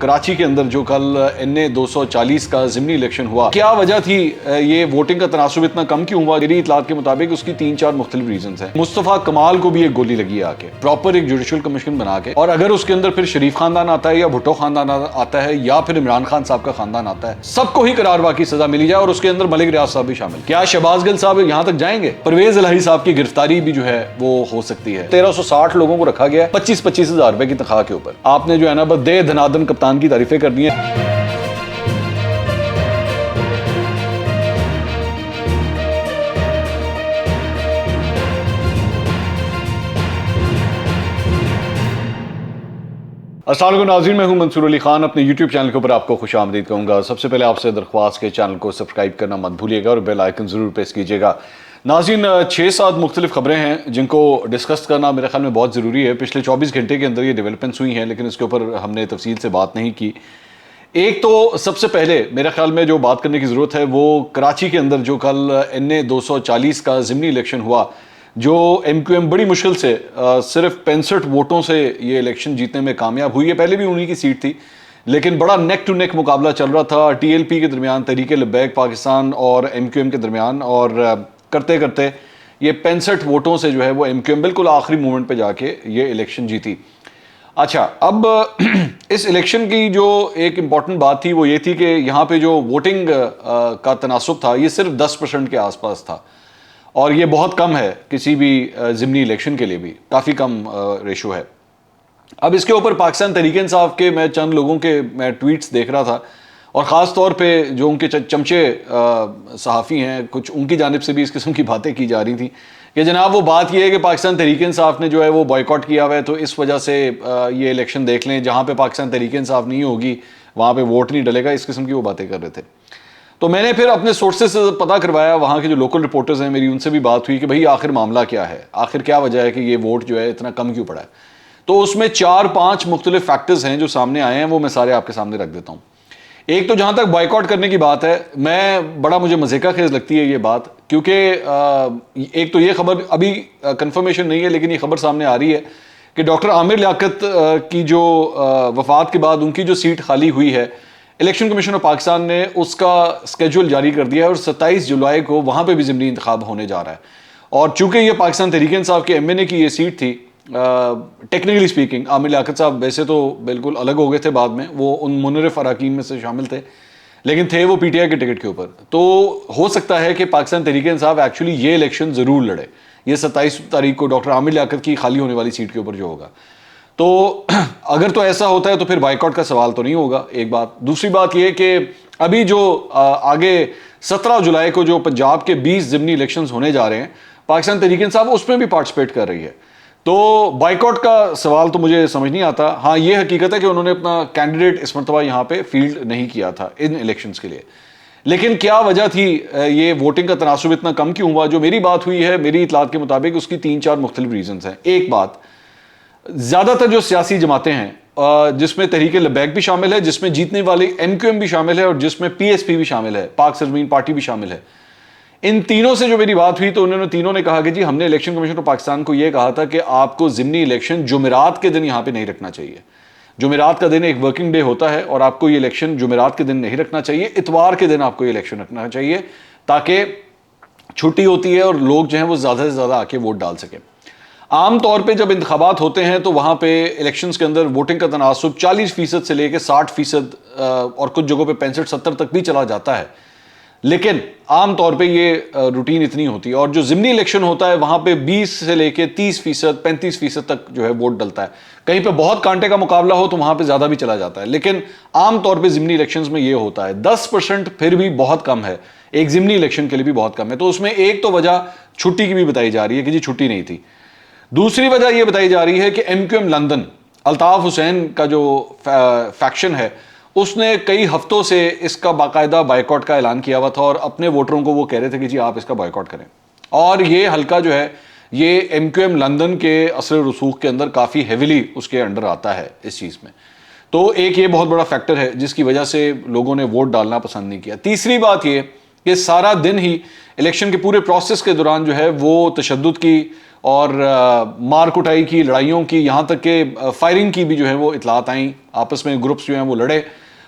کراچی کے اندر جو کل NA 240 کا ضمنی الیکشن ہوا، کیا وجہ تھی یہ ووٹنگ کا تناسب اتنا کم کیوں ہوا؟ میری اطلاعات کے مطابق اس کی 3-4 مختلف ریزنز ہیں۔ مصطفیٰ کمال کو بھی ایک گولی لگی ہے آ کے، پراپر ایک جوڈیشل کمیشن بنا کے، اور اگر اس کے اندر پھر شریف خاندان آتا ہے یا بھٹو خاندان آتا ہے یا پھر عمران خان صاحب کا خاندان آتا ہے، سب کو ہی قرار واقعی سزا ملی جائے اور اس کے اندر ملک ریاض صاحب بھی شامل۔ کیا شہباز گل صاحب یہاں تک جائیں گے؟ پرویز الہی صاحب کی گرفتاری بھی جو ہے وہ ہو سکتی ہے۔ 1360 لوگوں کو رکھا گیا 25-25 ہزار روپے کی تنخواہ کے اوپر۔ آپ نے جو ہے نا بس دے دھنادن کپتان کی تعریفیں کرنی ہے۔ السلام علیکم ناظرین، میں ہوں منصور علی خان، اپنے یوٹیوب چینل کے اوپر آپ کو خوش آمدید کہوں گا۔ سب سے پہلے آپ سے درخواست کے چینل کو سبسکرائب کرنا مت بھولیے گا اور بیل آئیکن ضرور پریس کیجیے گا۔ ناظرین، 6-7 مختلف خبریں ہیں جن کو ڈسکس کرنا میرے خیال میں بہت ضروری ہے۔ پچھلے 24 گھنٹے کے اندر یہ ڈیولپمنٹس ہوئی ہیں، لیکن اس کے اوپر ہم نے تفصیل سے بات نہیں کی۔ ایک تو سب سے پہلے میرے خیال میں جو بات کرنے کی ضرورت ہے وہ کراچی کے اندر جو کل NA 240 کا ضمنی الیکشن ہوا، جو MQM بڑی مشکل سے صرف 65 ووٹوں سے یہ الیکشن جیتنے میں کامیاب ہوئی ہے۔ پہلے بھی انہی کی سیٹ تھی، لیکن بڑا نیک ٹو نیک مقابلہ چل رہا تھا TLP کے درمیان، تحریک لبیک پاکستان اور MQM کے درمیان، اور کرتے کرتے یہ 65 ووٹوں سے جو ہے وہ MQM بالکل آخری مومنٹ پہ جا کے یہ الیکشن جیتی۔ اچھا، اب اس الیکشن کی جو ایک امپورٹنٹ بات تھی وہ یہ تھی کہ یہاں پہ جو ووٹنگ کا تناسب تھا یہ صرف 10% کے آس پاس تھا، اور یہ بہت کم ہے کسی بھی ضمنی الیکشن کے لیے، بھی کافی کم ریشو ہے۔ اب اس کے اوپر پاکستان تحریک انصاف کے میں چند لوگوں کے میں ٹویٹس دیکھ رہا تھا، اور خاص طور پہ جو ان کے چمچے صحافی ہیں، کچھ ان کی جانب سے بھی اس قسم کی باتیں کی جا رہی تھیں کہ جناب وہ بات یہ ہے کہ پاکستان تحریک انصاف نے جو ہے وہ بائیکاٹ کیا ہوا ہے، تو اس وجہ سے یہ الیکشن دیکھ لیں، جہاں پہ پاکستان تحریک انصاف نہیں ہوگی وہاں پہ ووٹ نہیں ڈلے گا، اس قسم کی وہ باتیں کر رہے تھے۔ تو میں نے پھر اپنے سورسز سے پتہ کروایا، وہاں کے جو لوکل رپورٹرز ہیں میری، ان سے بھی بات ہوئی کہ بھئی آخر معاملہ کیا ہے، آخر کیا وجہ ہے کہ یہ ووٹ جو ہے اتنا کم کیوں پڑا ہے۔ تو اس میں 4-5 مختلف فیکٹرز ہیں جو سامنے آئے ہیں، وہ میں سارے آپ کے سامنے رکھ دیتا ہوں۔ ایک تو جہاں تک بائیکاٹ کرنے کی بات ہے، بڑا مجھے مضحکہ خیز لگتی ہے یہ بات، کیونکہ ایک تو یہ خبر ابھی کنفرمیشن نہیں ہے، لیکن یہ خبر سامنے آ رہی ہے کہ ڈاکٹر عامر لیاقت کی جو وفات کے بعد ان کی جو سیٹ خالی ہوئی ہے، الیکشن کمیشن آف پاکستان نے اس کا اسکیجول جاری کر دیا ہے، اور 27 جولائی کو وہاں پہ بھی ضمنی انتخاب ہونے جا رہا ہے۔ اور چونکہ یہ پاکستان تحریک انصاف کے MNA کی یہ سیٹ تھی، ٹیکنیکلی سپیکنگ عامر لیاقت صاحب ویسے تو بالکل الگ ہو گئے تھے بعد میں، وہ ان منرف اراکین میں سے شامل تھے، لیکن تھے وہ PTI کے ٹکٹ کے اوپر۔ تو ہو سکتا ہے کہ پاکستان تحریک انصاف ایکچولی یہ الیکشن ضرور لڑے، یہ 27 تاریخ کو ڈاکٹر عامر لیاقت کی خالی ہونے والی سیٹ کے اوپر جو ہوگا۔ تو اگر تو ایسا ہوتا ہے تو پھر بائیکاٹ کا سوال تو نہیں ہوگا، ایک بات۔ دوسری بات یہ کہ ابھی جو آگے 17 جولائی کو جو پنجاب کے 20 ضمنی الیکشنز ہونے جا رہے ہیں، پاکستان تحریک انصاف اس میں بھی پارٹیسپیٹ کر رہی ہے، تو بائیکاٹ کا سوال تو مجھے سمجھ نہیں آتا۔ ہاں یہ حقیقت ہے کہ انہوں نے اپنا کینڈیڈیٹ اس مرتبہ یہاں پہ فیلڈ نہیں کیا تھا ان الیکشنز کے لیے، لیکن کیا وجہ تھی یہ ووٹنگ کا تناسب اتنا کم کیوں ہوا؟ جو میری بات ہوئی ہے میری اطلاعات کے مطابق اس کی 3-4 مختلف ریزنز ہیں۔ ایک بات، زیادہ تر جو سیاسی جماعتیں ہیں، جس میں تحریک لبیک بھی شامل ہے، جس میں جیتنے والی MQM بھی شامل ہے، اور جس میں PSP بھی شامل ہے، پاک سرزمین پارٹی بھی شامل ہے، ان تینوں سے جو میری بات ہوئی تو انہوں نے تینوں نے کہا کہ جی ہم نے الیکشن کمیشن آف پاکستان کو یہ کہا تھا کہ آپ کو ضمنی الیکشن جمعرات کے دن یہاں پہ نہیں رکھنا چاہیے۔ جمعرات کا دن ایک ورکنگ ڈے ہوتا ہے، اور آپ کو یہ الیکشن جمعرات کے دن نہیں رکھنا چاہیے، اتوار کے دن آپ کو یہ الیکشن رکھنا چاہیے، تاکہ چھٹی ہوتی ہے اور لوگ جو ہیں وہ زیادہ سے زیادہ آ کے ووٹ ڈال سکیں۔ عام طور پہ جب انتخابات ہوتے ہیں تو وہاں پہ الیکشنز کے اندر ووٹنگ کا تناسب 40% سے لے کے 60%، اور کچھ جگہوں پہ 65-70 تک بھی چلا جاتا ہے، لیکن عام طور پہ یہ روٹین اتنی ہوتی ہے۔ اور جو ضمنی الیکشن ہوتا ہے وہاں پہ 20 سے لے کے 30%، 35% تک جو ہے ووٹ ڈلتا ہے۔ کہیں پہ بہت کانٹے کا مقابلہ ہو تو وہاں پہ زیادہ بھی چلا جاتا ہے، لیکن عام طور پہ ضمنی الیکشنز میں یہ ہوتا ہے۔ 10% پھر بھی بہت کم ہے، ایک ضمنی الیکشن کے لیے بھی بہت کم ہے۔ تو اس میں ایک تو وجہ چھٹی کی بھی بتائی جا رہی ہے کہ جی چھٹی نہیں تھی۔ دوسری وجہ یہ بتائی جا رہی ہے کہ MQM لندن، الطاف حسین کا جو فیکشن ہے، اس نے کئی ہفتوں سے اس کا باقاعدہ بائیکاٹ کا اعلان کیا ہوا تھا، اور اپنے ووٹروں کو وہ کہہ رہے تھے کہ جی آپ اس کا بائیکاٹ کریں۔ اور یہ حلقہ جو ہے یہ MQM لندن کے اثر و رسوخ کے اندر کافی ہیویلی اس کے انڈر آتا ہے اس چیز میں۔ تو ایک یہ بہت بڑا فیکٹر ہے جس کی وجہ سے لوگوں نے ووٹ ڈالنا پسند نہیں کیا۔ تیسری بات یہ کہ سارا دن ہی الیکشن کے پورے پروسیس کے دوران جو ہے وہ تشدد کی اور مار کٹائی کی، لڑائیوں کی، یہاں تک کہ فائرنگ کی بھی جو ہے وہ اطلاعات آئیں، آپس میں گروپس جو ہیں وہ لڑے،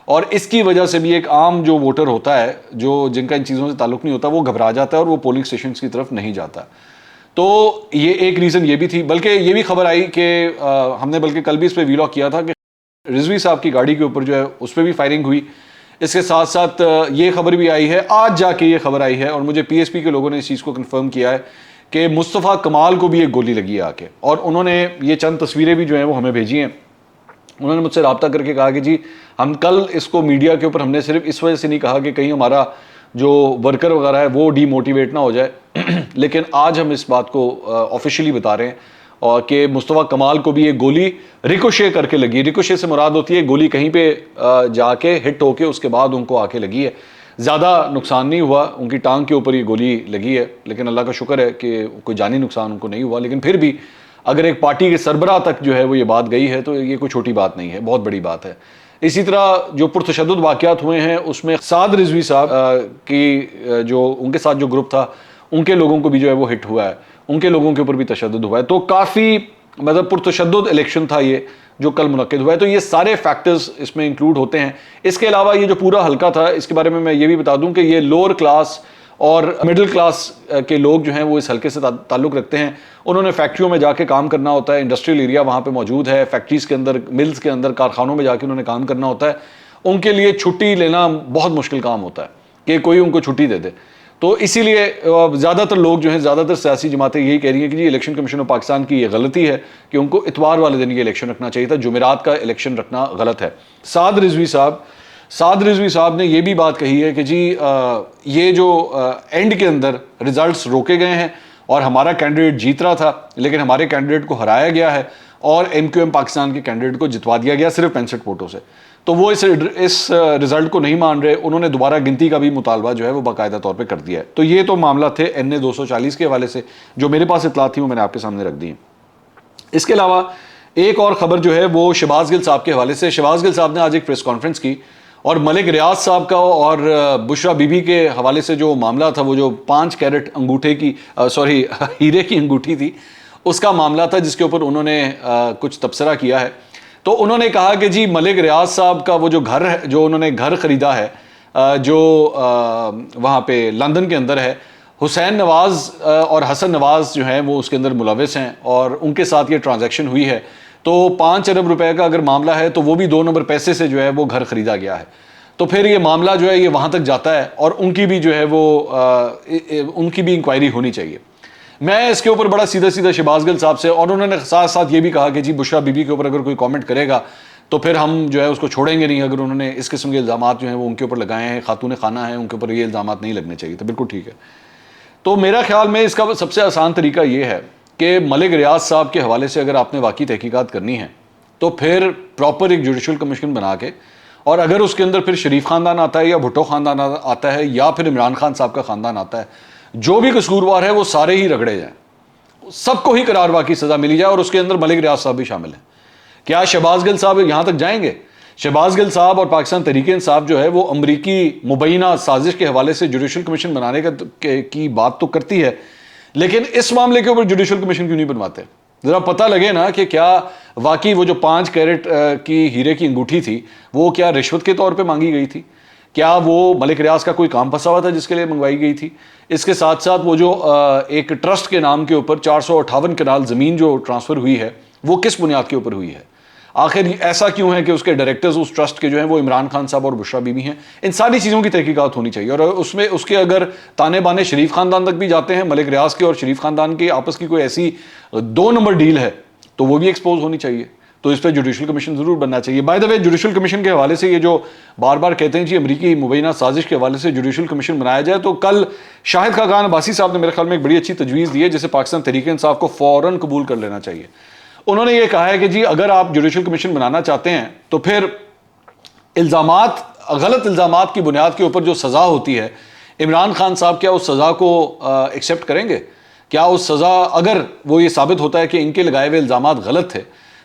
اور اس کی وجہ سے بھی ایک عام جو ووٹر ہوتا ہے، جو جن کا ان چیزوں سے تعلق نہیں ہوتا، وہ گھبرا جاتا ہے اور وہ پولنگ اسٹیشنز کی طرف نہیں جاتا. تو یہ ایک ریزن یہ بھی تھی. بلکہ یہ بھی خبر آئی کہ ہم نے بلکہ کل بھی اس پہ ویلاگ کیا تھا کہ رضوی صاحب کی گاڑی کے اوپر جو ہے اس پہ بھی فائرنگ ہوئی. اس کے ساتھ ساتھ یہ خبر بھی آئی ہے، آج جا کے یہ خبر آئی ہے، اور مجھے پی ایس پی کے لوگوں نے اس چیز کو کنفرم کیا ہے کہ مصطفیٰ کمال کو بھی ایک گولی لگی ہے آ کے. اور انہوں نے یہ چند تصویریں بھی جو ہیں وہ ہمیں بھیجی ہیں. انہوں نے مجھ سے رابطہ کر کے کہا کہ جی ہم کل اس کو میڈیا کے اوپر ہم نے صرف اس وجہ سے نہیں کہا کہ کہیں ہمارا جو ورکر وغیرہ ہے وہ ڈی موٹیویٹ نہ ہو جائے، لیکن آج ہم اس بات کو آفیشیلی بتا رہے ہیں اور کہ مصطفیٰ کمال کو بھی ایک گولی ریکوشے کر کے لگی. ریکوشے سے مراد ہوتی ہے گولی کہیں پہ جا کے ہٹ ہو کے اس کے بعد ان کو آ کے لگی ہے. زیادہ نقصان نہیں ہوا، ان کی ٹانگ کے اوپر یہ گولی لگی ہے، لیکن اللہ کا شکر ہے کہ کوئی جانی نقصان ان کو نہیں ہوا. لیکن پھر بھی اگر ایک پارٹی کے سربراہ تک جو ہے وہ یہ بات گئی ہے تو یہ کوئی چھوٹی بات نہیں ہے، بہت بڑی بات ہے. اسی طرح جو پرتشدد واقعات ہوئے ہیں اس میں سعد رضوی صاحب کی جو ان کے ساتھ جو گروپ تھا ان کے لوگوں کو بھی جو ہے وہ ہٹ ہوا ہے، ان کے لوگوں کے اوپر بھی تشدد ہوا ہے. تو کافی مطلب پرتشدد الیکشن تھا یہ جو کل منعقد ہوا ہے. تو یہ سارے فیکٹرز اس میں انکلوڈ ہوتے ہیں. اس کے علاوہ یہ جو پورا حلقہ تھا اس کے بارے میں یہ بھی بتا دوں کہ یہ لوور کلاس اور مڈل کلاس کے لوگ جو ہیں وہ اس حلقے سے تعلق رکھتے ہیں. انہوں نے فیکٹریوں میں جا کے کام کرنا ہوتا ہے، انڈسٹریل ایریا وہاں پہ موجود ہے، فیکٹریز کے اندر، ملز کے اندر، کارخانوں میں جا کے انہوں نے کام کرنا ہوتا ہے. ان کے لیے چھٹی لینا بہت مشکل کام ہوتا ہے کہ کوئی ان کو چھٹی دے دے. تو اسی لیے زیادہ تر لوگ جو ہیں، زیادہ تر سیاسی جماعتیں یہی کہہ رہی ہیں کہ جی الیکشن کمیشن آف پاکستان کی یہ غلطی ہے کہ ان کو اتوار والے دن یہ الیکشن رکھنا چاہیے تھا، جمعرات کا الیکشن رکھنا غلط ہے. سعد رضوی صاحب نے یہ بھی بات کہی ہے کہ جی یہ جو اینڈ کے اندر ریزلٹس روکے گئے ہیں اور ہمارا کینڈیڈیٹ جیت رہا تھا لیکن ہمارے کینڈیڈیٹ کو ہرایا گیا ہے اور ایم کیو ایم پاکستان کے کینڈیڈیٹ کو جتوا دیا گیا صرف 65 ووٹوں سے. تو وہ اس رزلٹ کو نہیں مان رہے، انہوں نے دوبارہ گنتی کا بھی مطالبہ جو ہے وہ باقاعدہ طور پہ کر دیا ہے. تو یہ تو معاملہ تھے NA 240 کے حوالے سے جو میرے پاس اطلاع تھی وہ میں نے آپ کے سامنے رکھ دی ہیں. اس کے علاوہ ایک اور خبر جو ہے وہ شہباز گل صاحب کے حوالے سے. شہباز گل صاحب نے آج ایک پریس کانفرنس کی اور ملک ریاض صاحب کا اور بشرا بی بی کے حوالے سے جو معاملہ تھا، وہ جو 5 کیرٹ انگوٹھے کی ہیرے کی انگوٹھی تھی، اس کا معاملہ تھا جس کے اوپر انہوں نے کچھ تبصرہ کیا ہے. تو انہوں نے کہا کہ جی ملک ریاض صاحب کا وہ جو گھر ہے، جو انہوں نے گھر خریدا ہے جو وہاں پہ لندن کے اندر ہے، حسین نواز اور حسن نواز جو ہیں وہ اس کے اندر ملوث ہیں اور ان کے ساتھ یہ ٹرانزیکشن ہوئی ہے. تو 5 ارب روپے کا اگر معاملہ ہے تو وہ بھی 2 نمبر پیسے سے جو ہے وہ گھر خریدا گیا ہے. تو پھر یہ معاملہ جو ہے یہ وہاں تک جاتا ہے اور ان کی بھی جو ہے وہ ان کی بھی انکوائری ہونی چاہیے. میں اس کے اوپر بڑا سیدھا شہباز گل صاحب سے، اور انہوں نے ساتھ ساتھ یہ بھی کہا کہ جی بشرا بی بی کے اوپر اگر کوئی کامنٹ کرے گا تو پھر ہم جو ہے اس کو چھوڑیں گے نہیں. اگر انہوں نے اس قسم کے الزامات جو ہیں وہ ان کے اوپر لگائے ہیں، خاتون خانہ ہیں، ان کے اوپر یہ الزامات نہیں لگنے چاہیے. تو بالکل ٹھیک ہے. تو میرا خیال میں اس کا سب سے آسان طریقہ یہ ہے کہ ملک ریاض صاحب کے حوالے سے اگر آپ نے واقعی تحقیقات کرنی ہے تو پھر پراپر ایک جوڈیشل کمیشن بنا کے، اور اگر اس کے اندر پھر شریف خاندان آتا ہے یا بھٹو خاندان آتا ہے یا پھر عمران خان صاحب کا خاندان آتا ہے، جو بھی قصوروار ہے وہ سارے ہی رگڑے جائیں، سب کو ہی قرار واقعی سزا ملی جائے، اور اس کے اندر ملک ریاض صاحب بھی شامل ہیں. کیا شہباز گل صاحب یہاں تک جائیں گے؟ شہباز گل صاحب اور پاکستان تحریک انصاف جو ہے وہ امریکی مبینہ سازش کے حوالے سے جوڈیشل کمیشن بنانے کی بات تو کرتی ہے، لیکن اس معاملے کے اوپر جوڈیشل کمیشن کیوں نہیں بنواتے؟ ذرا پتہ لگے نا کہ کیا واقعی وہ جو 5 کیرٹ کی ہیرے کی انگوٹھی تھی وہ کیا رشوت کے طور پہ مانگی گئی تھی؟ کیا وہ ملک ریاض کا کوئی کام پھنسا ہوا تھا جس کے لیے منگوائی گئی تھی؟ اس کے ساتھ ساتھ وہ جو ایک ٹرسٹ کے نام کے اوپر 458 کنال زمین جو ٹرانسفر ہوئی ہے وہ کس بنیاد کے اوپر ہوئی ہے؟ آخر ایسا کیوں ہے کہ اس کے ڈائریکٹرز اس ٹرسٹ کے جو ہیں وہ عمران خان صاحب اور بشرا بی بی ہیں؟ ان ساری چیزوں کی تحقیقات ہونی چاہیے، اور اس میں اس کے اگر تانے بانے شریف خاندان تک بھی جاتے ہیں، ملک ریاض کے اور شریف خاندان کے آپس کی کوئی ایسی 2 نمبر ڈیل ہے تو وہ بھی ایکسپوز ہونی چاہیے. تو اس پہ جوڈیشل کمیشن ضرور بننا چاہیے. By the way judicial commission کے حوالے سے یہ جو بار بار کہتے ہیں جی امریکی مبینہ سازش کے حوالے سے جوڈیشل کمیشن بنایا جائے، تو کل شاہد خاقان عباسی صاحب نے میرے خیال میں ایک بڑی اچھی تجویز دی ہے جسے پاکستان تحریک انصاف کو فوراً قبول کر لینا چاہیے. انہوں نے یہ کہا ہے کہ جی اگر آپ جوڈیشل کمیشن بنانا چاہتے ہیں تو پھر غلط الزامات کی بنیاد کے اوپر جو سزا ہوتی ہے، عمران خان صاحب کیا اس سزا کو ایکسیپٹ کریں گے؟ کیا اس سزا اگر وہ یہ ثابت ہوتا ہے کہ ان کے لگائے ہوئے الزامات غلط تھے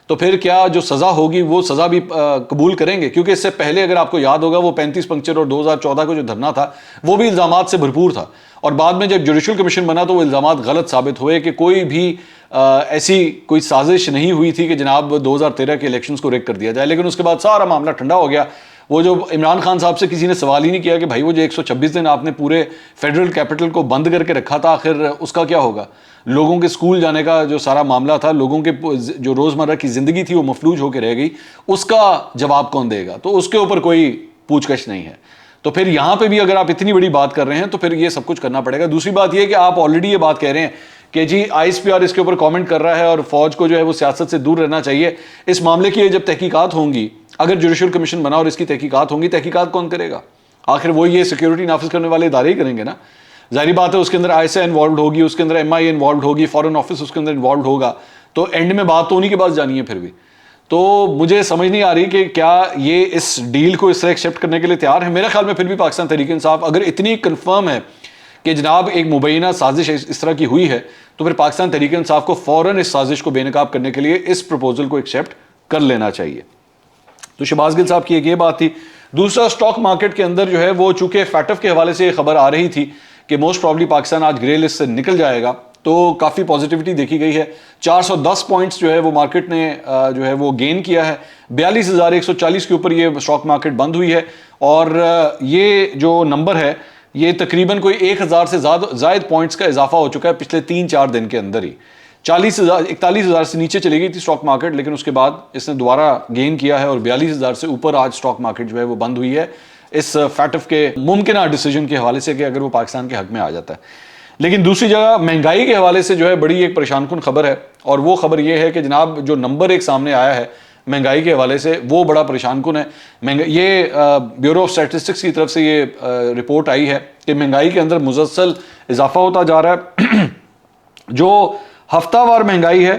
تو پھر کیا جو سزا ہوگی وہ سزا بھی قبول کریں گے؟ کیونکہ اس سے پہلے اگر آپ کو یاد ہوگا وہ 35 پنکچر اور 2014 کو جو دھرنا تھا وہ بھی الزامات سے بھرپور تھا، اور بعد میں جب جوڈیشل کمیشن بنا تو وہ الزامات غلط ثابت ہوئے کہ کوئی بھی ایسی کوئی سازش نہیں ہوئی تھی کہ جناب 2013 کے الیکشنز کو ریک کر دیا جائے. لیکن اس کے بعد سارا معاملہ ٹھنڈا ہو گیا. وہ جو عمران خان صاحب سے کسی نے سوال ہی نہیں کیا کہ بھائی وہ جو 126 دن آپ نے پورے فیڈرل کیپٹل کو بند کر کے رکھا تھا, آخر اس کا کیا ہوگا؟ لوگوں کے اسکول جانے کا جو سارا معاملہ تھا, لوگوں کے جو روزمرہ کی زندگی تھی وہ مفلوج ہو کے رہ گئی, اس کا جواب کون دے گا؟ تو اس کے اوپر کوئی پوچھ گچھ نہیں ہے. تو پھر یہاں پہ بھی اگر آپ اتنی بڑی بات کر رہے ہیں تو پھر یہ سب کچھ کرنا پڑے گا. دوسری بات یہ کہ آپ آلریڈی یہ بات کہہ رہے ہیں کہ جی آئی ایس پی آر اس کے اوپر کامنٹ کر رہا ہے اور فوج کو جو ہے وہ سیاست سے دور رہنا چاہیے. اس معاملے کی جب تحقیقات ہوں گی, اگر جوڈیشل کمیشن بنا اور اس کی تحقیقات ہوں گی, تحقیقات کون کرے گا؟ آخر وہ یہ سیکیورٹی نافذ کرنے والے ادارے ہی کریں گے نا. ظاہری بات ہے اس کے اندر آئی ایس آئی انوالوڈ ہوگی, اس کے اندر ایم آئی انوالوڈ ہوگی, فارن آفس اس کے اندر انوالوڈ ہوگا, تو اینڈ میں بات تو انہی کے پاس جانی ہے. پھر بھی تو مجھے سمجھ نہیں آ رہی کہ کیا یہ اس ڈیل کو اس طرح ایکسیپٹ کرنے کے لیے تیار ہے. میرے خیال میں پھر بھی پاکستان تحریک انصاف اگر اتنی کنفرم ہے کہ جناب ایک مبینہ سازش اس طرح کی ہوئی ہے, تو پھر پاکستان تحریک انصاف کو فوراً اس سازش کو بے نقاب کرنے کے لیے اس پروپوزل کو ایکسیپٹ کر لینا چاہیے. تو شہباز گل صاحب کی ایک یہ بات تھی. دوسرا, اسٹاک مارکیٹ کے اندر جو ہے وہ چونکہ فیٹف کے حوالے سے یہ خبر آ رہی تھی کہ موسٹ پرابلی پاکستان آج گرے لسٹ سے نکل جائے گا, تو کافی پازیٹیوٹی دیکھی گئی ہے. 410 پوائنٹس جو ہے وہ مارکیٹ نے جو ہے وہ گین کیا ہے. 42,140 کے اوپر یہ اسٹاک مارکیٹ بند ہوئی ہے, اور یہ جو نمبر ہے یہ تقریباً کوئی 1,000 سے زائد پوائنٹس کا اضافہ ہو چکا ہے پچھلے 3-4 دن کے اندر ہی. 41,000 سے نیچے چلی گئی تھی اسٹاک مارکیٹ, لیکن اس کے بعد اس نے دوبارہ گین کیا ہے اور 42,000 سے اوپر آج اسٹاک مارکیٹ جو ہے وہ بند ہوئی ہے اس فیٹف کے ممکنہ ڈیسیجن کے حوالے سے کہ اگر وہ پاکستان کے حق میں آ جاتا ہے. لیکن دوسری جگہ مہنگائی کے حوالے سے جو ہے بڑی ایک پریشان کن خبر ہے, اور وہ خبر یہ ہے کہ جناب جو نمبر ایک سامنے آیا ہے مہنگائی کے حوالے سے وہ بڑا پریشان کن ہے. یہ بیورو آف اسٹیٹسٹکس کی طرف سے یہ رپورٹ آئی ہے کہ مہنگائی کے اندر مسلسل اضافہ ہوتا جا رہا ہے. جو ہفتہ وار مہنگائی ہے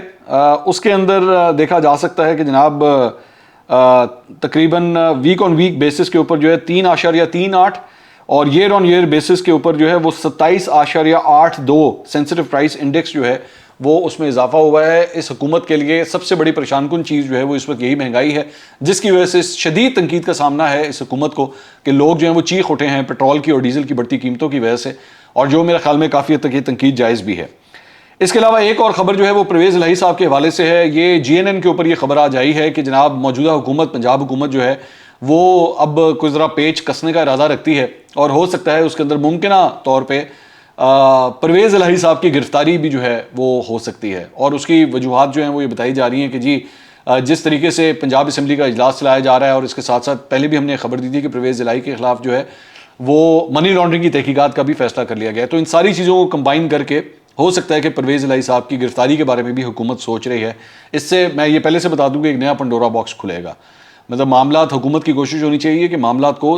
اس کے اندر دیکھا جا سکتا ہے کہ جناب تقریباً ویک آن ویک بیسس کے اوپر جو ہے 3.38 اور ایئر آن ایئر بیسس کے اوپر جو ہے وہ 27.82 سینسٹیو پرائس انڈیکس جو ہے وہ اس میں اضافہ ہوا ہے. اس حکومت کے لیے سب سے بڑی پریشان کن چیز جو ہے وہ اس وقت یہی مہنگائی ہے, جس کی وجہ سے شدید تنقید کا سامنا ہے اس حکومت کو کہ لوگ جو ہیں وہ چیخ اٹھے ہیں پیٹرول کی اور ڈیزل کی بڑھتی قیمتوں کی وجہ سے, اور جو میرے خیال میں کافی حد تک یہ تنقید جائز بھی ہے. اس کے علاوہ ایک اور خبر جو ہے وہ پرویز الہی صاحب کے حوالے سے ہے. یہ جی این این کے اوپر یہ خبر آج آئی ہے کہ جناب موجودہ حکومت پنجاب حکومت جو ہے وہ اب کوئی ذرا پیچ کسنے کا ارادہ رکھتی ہے, اور ہو سکتا ہے اس کے اندر ممکنہ طور پہ پرویز الہی صاحب کی گرفتاری بھی جو ہے وہ ہو سکتی ہے. اور اس کی وجوہات جو ہیں وہ یہ بتائی جا رہی ہیں کہ جی جس طریقے سے پنجاب اسمبلی کا اجلاس چلایا جا رہا ہے, اور اس کے ساتھ ساتھ پہلے بھی ہم نے خبر دی تھی کہ پرویز الہی کے خلاف جو ہے وہ منی لانڈرنگ کی تحقیقات کا بھی فیصلہ کر لیا گیا. تو ان ساری چیزوں کو کمبائن کر کے ہو سکتا ہے کہ پرویز الہی صاحب کی گرفتاری کے بارے میں بھی حکومت سوچ رہی ہے. اس سے میں یہ پہلے سے بتا دوں کہ ایک نیا پنڈورا باکس کھلے گا. مطلب معاملات, حکومت کی کوشش ہونی چاہیے کہ معاملات کو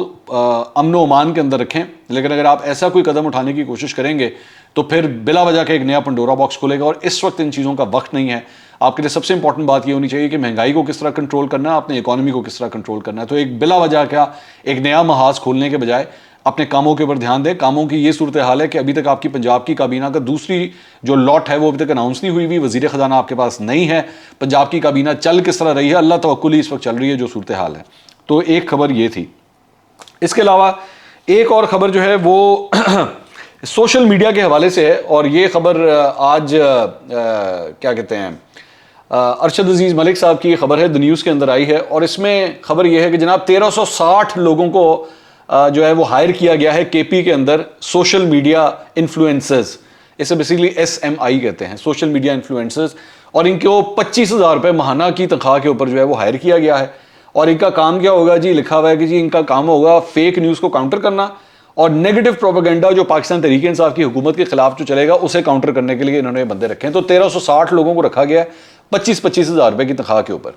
امن و امان کے اندر رکھیں, لیکن اگر آپ ایسا کوئی قدم اٹھانے کی کوشش کریں گے تو پھر بلا وجہ کے ایک نیا پنڈورا باکس کھلے گا, اور اس وقت ان چیزوں کا وقت نہیں ہے. آپ کے لیے سب سے امپورٹنٹ بات یہ ہونی چاہیے کہ مہنگائی کو کس طرح کنٹرول کرنا ہے, اپنے اکانومی کو کس طرح کنٹرول کرنا ہے. تو ایک بلا وجہ کا ایک نیا محاذ کھولنے کے بجائے اپنے کاموں کے اوپر دھیان دیں. کاموں کی یہ صورتحال ہے کہ ابھی تک آپ کی پنجاب کی کابینہ کا دوسری جو لاٹ ہے وہ ابھی تک اناؤنس نہیں ہوئی. وزیر خزانہ آپ کے پاس نہیں ہے. پنجاب کی کابینہ چل کس طرح رہی ہے, اللہ توکل ہی اس وقت چل رہی ہے جو صورتحال ہے. تو ایک خبر یہ تھی. اس کے علاوہ ایک اور خبر جو ہے وہ سوشل میڈیا کے حوالے سے ہے, اور یہ خبر آج کیا کہتے ہیں ارشد عزیز ملک صاحب کی خبر ہے, دی نیوز کے اندر آئی ہے. اور اس میں خبر یہ ہے کہ جناب 1360 لوگوں کو جو ہے وہ ہائر کیا گیا ہے کے پی کے اندر, سوشل میڈیا انفلوئنسرز, اسے بیسیکلی SMI کہتے ہیں, سوشل میڈیا انفلوئنسرز. اور ان کو 25,000 روپے ماہانہ کی تنخواہ کے اوپر جو ہے وہ ہائر کیا گیا ہے. اور ان کا کام کیا ہوگا جی, لکھا ہوا ہے کہ جی ان کا کام ہوگا فیک نیوز کو کاؤنٹر کرنا, اور نیگیٹو پروپیگنڈا جو پاکستان تحریک انصاف کی حکومت کے خلاف جو چلے گا اسے کاؤنٹر کرنے کے لیے انہوں نے بندے رکھے ہیں. تو 1360 لوگوں کو رکھا گیا ہے 25,000 روپے کی تنخواہ کے اوپر.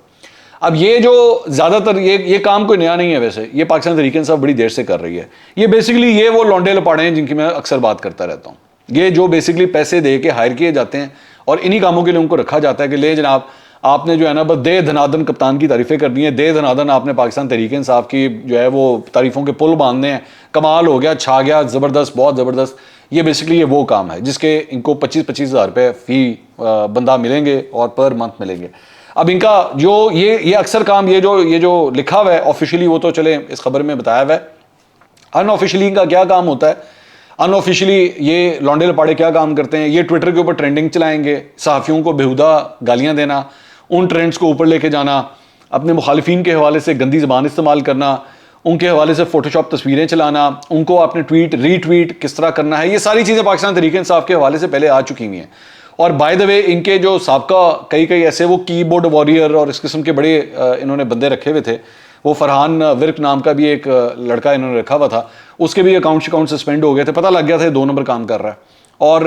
اب یہ جو زیادہ تر یہ کام کوئی نیا نہیں ہے, ویسے یہ پاکستان تحریک انصاف بڑی دیر سے کر رہی ہے. یہ بیسیکلی یہ وہ لونڈے لپاڑے ہیں جن کی میں اکثر بات کرتا رہتا ہوں. یہ جو بیسیکلی پیسے دے کے ہائر کیے جاتے ہیں اور انہی کاموں کے لیے ان کو رکھا جاتا ہے کہ لے جناب آپ نے جو ہے نا بس دے دھنادن کپتان کی تعریفیں کرنی ہے, دے دھنادن آپ نے پاکستان تحریک انصاف کی جو ہے وہ تعریفوں کے پل باندھنے ہیں, کمال ہو گیا, چھا گیا, زبردست, بہت زبردست. یہ بیسیکلی یہ وہ کام ہے جس کے ان کو 25,000 روپے فی بندہ ملیں گے اور پر منتھ ملیں گے. اب ان کا جو یہ اکثر کام یہ جو لکھا ہوا ہے آفیشلی وہ تو چلے اس خبر میں بتایا ہوا ہے. ان آفیشلی ان کا کیا کام ہوتا ہے, ان آفیشلی یہ لانڈے لپاڑے کیا کام کرتے ہیں؟ یہ ٹویٹر کے اوپر ٹرینڈنگ چلائیں گے، صحافیوں کو بےہودہ گالیاں دینا، ان ٹرینڈز کو اوپر لے کے جانا، اپنے مخالفین کے حوالے سے گندی زبان استعمال کرنا، ان کے حوالے سے فوٹو شاپ تصویریں چلانا، ان کو اپنے ٹویٹ ری ٹویٹ کس طرح کرنا ہے، یہ ساری چیزیں پاکستان تحریک انصاف کے حوالے سے پہلے آ چکی ہوئی ہیں. اور بائی دا وے ان کے جو سابقہ کئی ایسے وہ کی بورڈ وارئر اور اس قسم کے بڑے انہوں نے بندے رکھے ہوئے تھے. وہ فرحان ورک نام کا بھی ایک لڑکا انہوں نے رکھا ہوا تھا، اس کے بھی اکاؤنٹ سسپینڈ ہو گئے تھے، پتہ لگ گیا تھا 2 نمبر کام کر رہا ہے. اور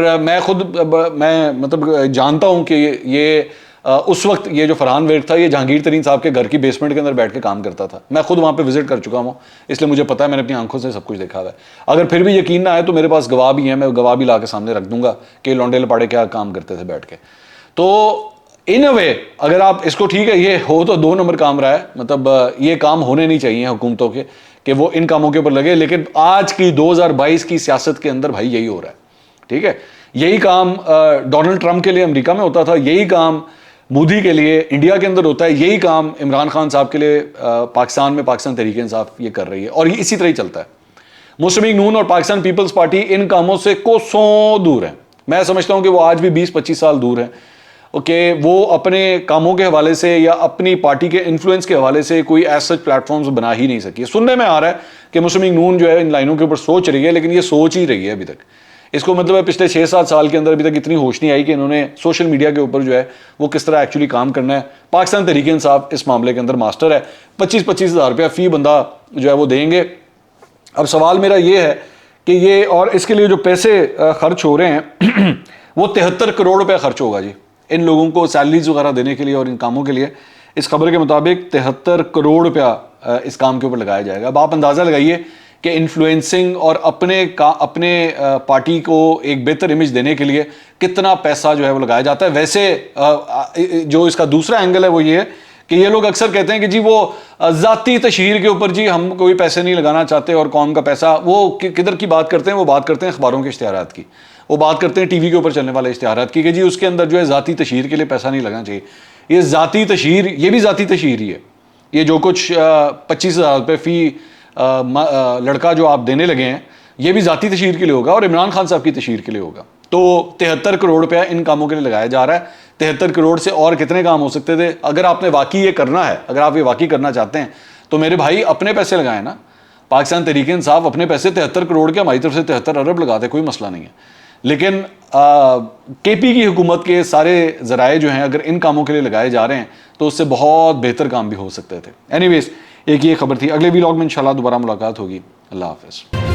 میں مطلب جانتا ہوں کہ یہ اس وقت یہ جو فرحان ورک تھا یہ جہانگیر ترین صاحب کے گھر کی بیسمنٹ کے اندر بیٹھ کے کام کرتا تھا. میں خود وہاں پہ وزٹ کر چکا ہوں، اس لیے مجھے پتا ہے، میں نے اپنی آنکھوں سے سب کچھ دیکھا ہوا ہے. اگر پھر بھی یقین نہ آئے تو میرے پاس گواہ بھی ہیں، میں گواہ بھی لا کے سامنے رکھ دوں گا کہ لونڈے لپاڑے کیا کام کرتے تھے بیٹھ کے. تو ان اے وے اگر آپ اس کو ٹھیک ہے یہ ہو تو 2 نمبر کام رہا ہے، مطلب یہ کام ہونے نہیں چاہیے حکومتوں کے کہ وہ ان کاموں کے اوپر لگے. لیکن آج کی 2022 کی سیاست کے اندر بھائی یہی ہو رہا ہے. ٹھیک ہے، یہی کام ڈونلڈ ٹرمپ کے لیے امریکہ میں ہوتا تھا، یہی کام مودی کے لیے انڈیا کے اندر ہوتا ہے، یہی کام عمران خان صاحب کے لیے پاکستان میں پاکستان تحریک انصاف یہ کر رہی ہے، اور یہ اسی طرح ہی چلتا ہے. مسلم لیگ نون اور پاکستان پیپلز پارٹی ان کاموں سے کوسوں دور ہیں. میں سمجھتا ہوں کہ وہ آج بھی 20-25 سال دور ہیں کہ وہ اپنے کاموں کے حوالے سے یا اپنی پارٹی کے انفلوئنس کے حوالے سے کوئی ایسا پلیٹ فارمز بنا ہی نہیں سکی. سننے میں آ رہا ہے کہ مسلم لیگ نون جو ہے ان لائنوں کے اوپر سوچ رہی ہے، لیکن یہ سوچ ہی رہی ہے ابھی تک. اس کو مطلب ہے پچھلے 6-7 سال کے اندر ابھی تک اتنی ہوش نہیں آئی کہ انہوں نے سوشل میڈیا کے اوپر جو ہے وہ کس طرح ایکچولی کام کرنا ہے. پاکستان تحریک انصاف اس معاملے کے اندر ماسٹر ہے. 25-25 ہزار روپیہ فی بندہ جو ہے وہ دیں گے. اب سوال میرا یہ ہے کہ یہ اور اس کے لیے جو پیسے خرچ ہو رہے ہیں وہ 73 کروڑ روپے خرچ ہوگا جی ان لوگوں کو سیلریز وغیرہ دینے کے لیے اور ان کاموں کے لیے. اس خبر کے مطابق 73 کروڑ روپیہ اس کام کے اوپر لگایا جائے گا. اب آپ اندازہ لگائیے کہ انفلوئنسنگ اور اپنے پارٹی کو ایک بہتر امیج دینے کے لیے کتنا پیسہ جو ہے وہ لگایا جاتا ہے. ویسے جو اس کا دوسرا اینگل ہے وہ یہ ہے کہ یہ لوگ اکثر کہتے ہیں کہ جی وہ ذاتی تشہیر کے اوپر جی ہم کوئی پیسے نہیں لگانا چاہتے، اور قوم کا پیسہ وہ کدھر کی بات کرتے ہیں؟ وہ بات کرتے ہیں اخباروں کے اشتہارات کی، وہ بات کرتے ہیں ٹی وی کے اوپر چلنے والے اشتہارات کی کہ جی اس کے اندر جو ہے ذاتی تشہیر کے لیے پیسہ نہیں لگنا چاہیے. یہ ذاتی تشہیر، یہ بھی ذاتی تشہیر ہی ہے. یہ جو کچھ 25,000 روپے فی لڑکا جو آپ دینے لگے ہیں یہ بھی ذاتی تشہیر کے لیے ہوگا اور عمران خان صاحب کی تشہیر کے لیے ہوگا. تو 73 کروڑ روپیہ ان کاموں کے لیے لگایا جا رہا ہے. 73 کروڑ سے اور کتنے کام ہو سکتے تھے؟ اگر آپ نے واقعی یہ کرنا ہے، اگر آپ یہ واقعی کرنا چاہتے ہیں تو میرے بھائی اپنے پیسے لگائیں نا. پاکستان تحریک انصاف اپنے پیسے 73 کروڑ کے، ہماری طرف سے 73 ارب لگاتے، کوئی مسئلہ نہیں ہے. لیکن کے پی کی حکومت کے سارے ذرائع جو ہیں اگر ان کاموں کے لیے لگائے جا رہے ہیں تو اس سے بہت بہتر کام بھی ہو سکتے تھے. اینی ویز ایک یہ خبر تھی. اگلے ویلاگ میں انشاءاللہ دوبارہ ملاقات ہوگی. اللہ حافظ.